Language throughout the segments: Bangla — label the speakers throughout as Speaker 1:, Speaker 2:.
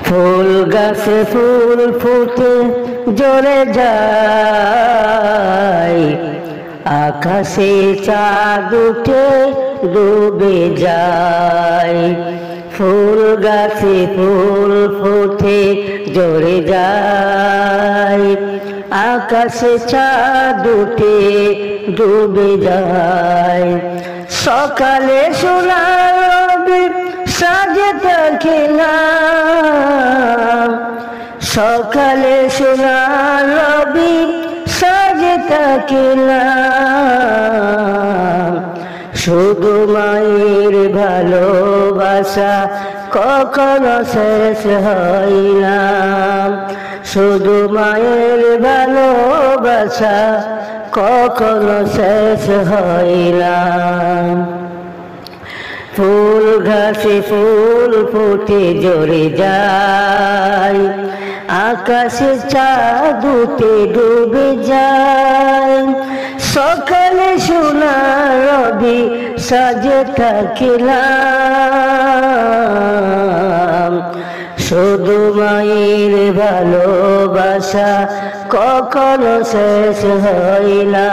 Speaker 1: ফুল গাছে ফুল ফুটে ঝরে যায়, আকাশে চাঁদ উঠে ডুবে যায়। ফুল গাছে ফুল ফুটে ঝরে যায়, আকাশে চাঁদ উঠে ডুবে যায়। সকালে সোনার রবি সাজে থাকে না, সকালে সোনার রবি সাজে থাকে না। শুধু মায়ের ভালোবাসা কখনো শেষ হয় না, শুধু মায়ের ভালোবাসা কখনো শেষ হয় না। ফুল গাছে ফুল ফুটে ঝরে যায়, আকাশে চাঁদ উঠে ডুবে যায়। সকালে সোনার রবি সাজে থাকে না, শুধু মায়ের ভালোবাসা কখনো শেষ হয় না,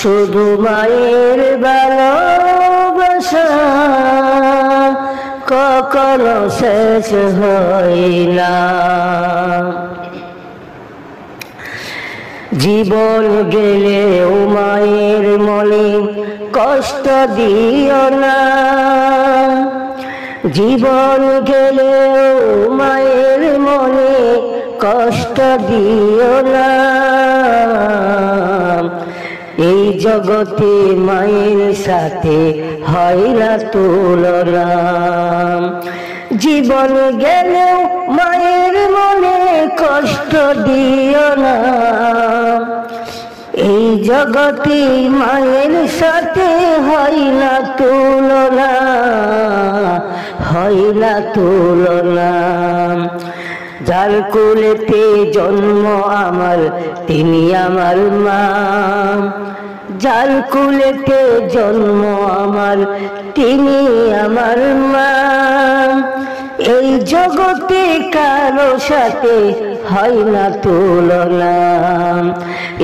Speaker 1: শুধু মায়ের ভালোবাসা কখনো শেষ হয় না। জীবন গেলেও মায়ের মনে কষ্ট দিও না, জীবন গেলেও মায়ের মনে কষ্ট দিও না। এই জগতে মায়ের সাথে হয় না তুলনা, জীবন গেলেও মায়ের মনে কষ্ট দিও না। এই জগতে মায়ের সাথে হয় না তুলনা, হয় না তুলনা। যার কোলেতে জন্ম আমার তিনি আমার মা, যার কোলেতে জন্ম আমার তিনি আমার মা। এই জগতে কারো সাথে হয় না তুলনা,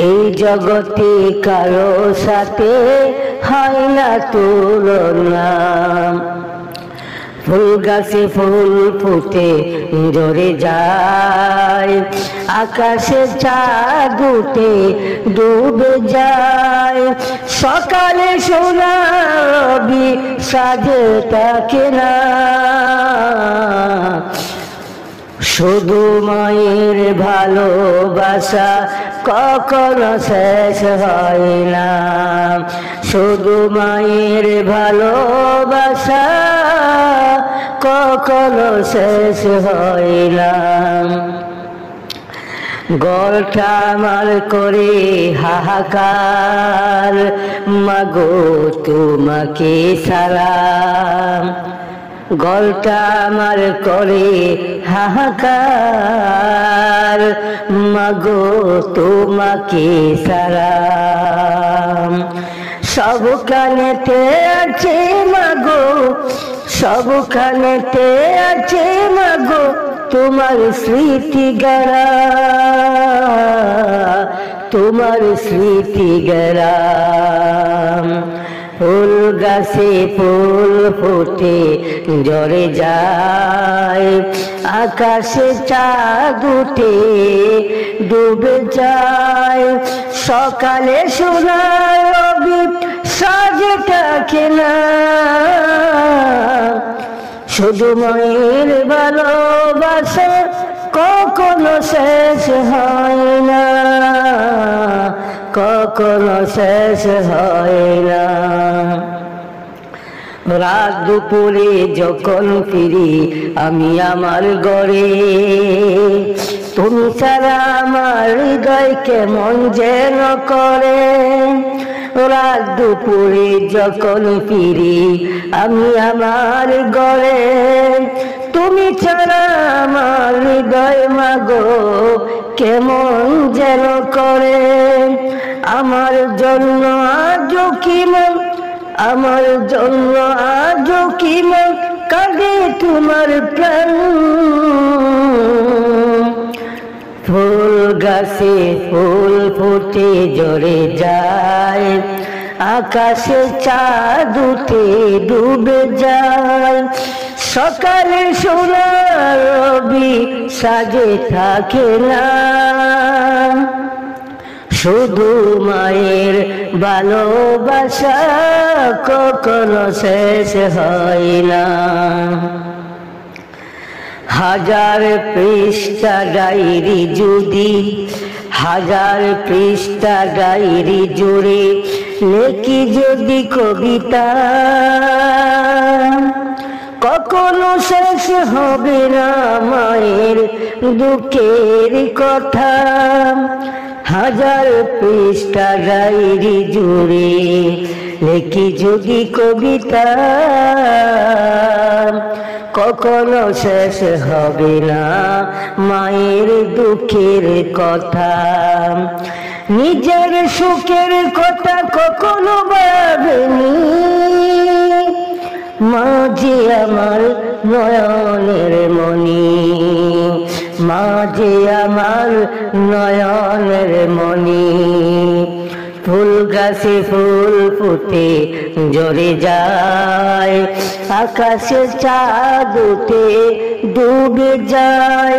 Speaker 1: এই জগতে কারো সাথে হয় না তুলনা। ফুল গাছে ফুল ফুটে ঝরে যায়, আকাশে চাঁদ উঠে ডুবে যায়। সকালে সোনার রবি সাজে থাকে না, শুধু মায়ের ভালোবাসা কখনো শেষ হয় না, শুধু মায়ের ভালোবাসা কখনো শেষ হয় না। গলটা আমার করে হাহাকার, মাগো তোমাকে সালাম। গলটা আমার করে হাহাকার, মাগো তোমাকে সালাম। সবখানেতে আছে মাগো, সবখানেতে আছে মাগো তোমার স্মৃতি গড়া, তোমার স্মৃতি গড়া। ফুল গাছে ফুল ফুটে ঝরে যায়, আকাশে চাঁদ উঠে ডুবে যায়। সকালে সোনার রবি সাজে থাকে না, শুধু মায়ের ভালোবাসা কখনো শেষ হয় না, কখনো শেষ হয় না। রাত দুপুরে যখন ফিরি আমি আমার ঘরে, তুমি ছাড়া আমার হৃদয় কেমন যেন করে। রাত দুপুরে যখন ফিরি আমি আমার ঘরে, তুমি ছাড়া আমার হৃদয় মাগো কেমন যেন করে। আমার জন্য আজও কি মন, আমার জন্য আজও কি মন কাঁদে তোমার প্রাণ। গাছে ফুল ফুটে ঝরে যায়, আকাশে চাঁদ উঠে ডুবে যায়, সকালে সোনার রবি সাজে থাকে না, শুধু মায়ের ভালোবাসা কখনো শেষ হয় না। হাজার পৃষ্ঠা ডায়েরি যদি, হাজার পৃষ্ঠা ডায়েরি জুড়ে লেখি যদি কবিতা, কখনো শেষ হবে না মায়ের দুঃখের কথা। হাজার পৃষ্ঠা ডায়েরি জুড়ে লেখি যদি কবিতা, কখনো শেষ হবে না মায়ের দুঃখের কথা। নিজের সুখের কথা কখনো ভাবেনি, মা যে আমার নয়নের মণি, মা যে আমার নয়নের মণি। ফুল গাছে ফুল ফুটে ঝরে যায়, আকাশে চাঁদ উঠে ডুবে যায়,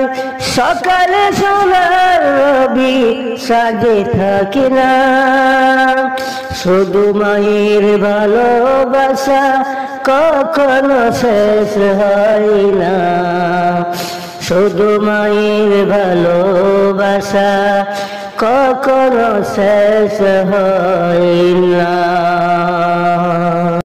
Speaker 1: সকালে সোনার রবি সাজে থাকে না, শুধু মায়ের ভালোবাসা কখনো শেষ হয় না, শুধু মায়ের ভালোবাসা কখনো শেষ হয় না।